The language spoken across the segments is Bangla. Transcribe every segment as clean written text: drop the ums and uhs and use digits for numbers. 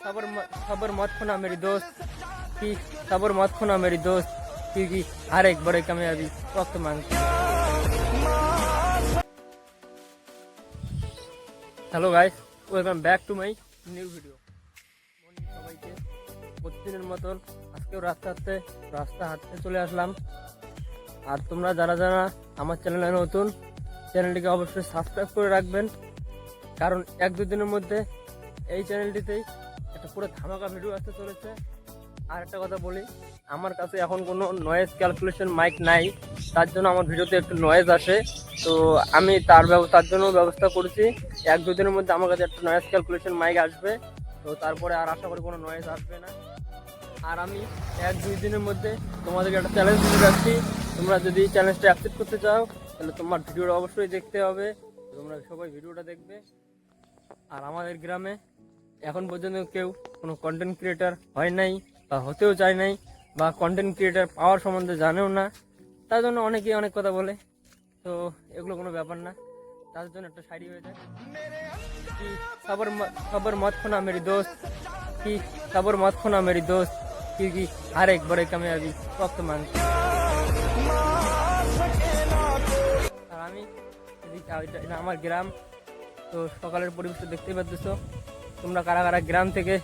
सबर मत खोना मेरी दोस्त कि सबर मत खोना मेरी दोस्त क्योंकि हर एक बड़े कामयाबी वक्त मांगती है। Hello guys, welcome back to my new video. সবাইকে প্রতিদিনের মতন আজকেও রাস্তা হাঁটতে চলে আসলাম। আর তোমরা যারা যারা আমার চ্যানেলে নতুন, চ্যানেলটিকে অবশ্যই সাবস্ক্রাইব করে রাখবেন, কারণ এক দুদিনের মধ্যে এই চ্যানেলটিতেই একটা পুরো ধামাকা ভিডিও আসতে চলেছে। আর একটা কথা বলি, আমার কাছে এখন কোনো নয়েজ ক্যালকুলেশন মাইক নাই, তার জন্য আমার ভিডিওতে একটু নয়েজ আসে। তো আমি তার জন্য ব্যবস্থা করেছি, এক দুদিনের মধ্যে আমার কাছে একটা নয়েজ ক্যালকুলেশন মাইক আসবে। তো তারপরে আর আশা করি কোনো নয়েজ আসবে না। আর আমি এক দুই দিনের মধ্যে তোমাদেরকে একটা চ্যালেঞ্জ দিতে যাচ্ছি। তোমরা যদি চ্যালেঞ্জটা অ্যাকসেপ্ট করতে চাও তাহলে তোমার ভিডিওটা অবশ্যই দেখতে হবে। তোমরা সবাই ভিডিওটা দেখবে। আর আমাদের গ্রামে এখন পর্যন্ত কেউ কোনো কন্টেন্ট ক্রিয়েটার হয় নাই বা হতেও চায় নাই, বা কন্টেন্ট ক্রিয়েটার পাওয়ার সম্বন্ধে জানেও না। তার জন্য অনেকেই অনেক কথা বলে, তো এগুলো কোনো ব্যাপার না, তার জন্য একটা শাড়ি হয়ে যায় कि सबर मत खोना मेरी दोस्त कि सबर मत खोना मेरी दोस्त क्योंकि हर एक बड़े कामयाबी वक्त मांगती है। আর আমি এটা আমার গ্রাম। তো সকালের পরিবেশটা দেখতেই পাচ্ছ। তোমরা কারা কারা গ্রাম থেকে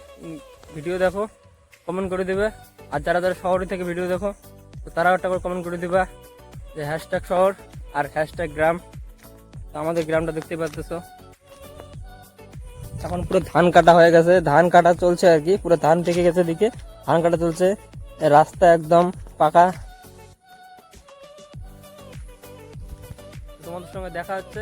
ভিডিও দেখো কমেন্ট করে দেবে, আর যারা যারা শহরে থেকে ভিডিও দেখো তো তারাও একটা করে কমেন্ট করে দিবা যে হ্যাশট্যাগ শহর আর হ্যাশট্যাগ গ্রাম। তো আমাদের গ্রামটা দেখতেই পাচ্ছ। এখন পুরো ধান কাটা হয়ে গেছে, ধান কাটা চলছে আর কি, পুরো ধান পেকে গেছে, দিকে ধান কাটা চলছে, রাস্তা একদম পাকা। তোমাদের সঙ্গে দেখা হচ্ছে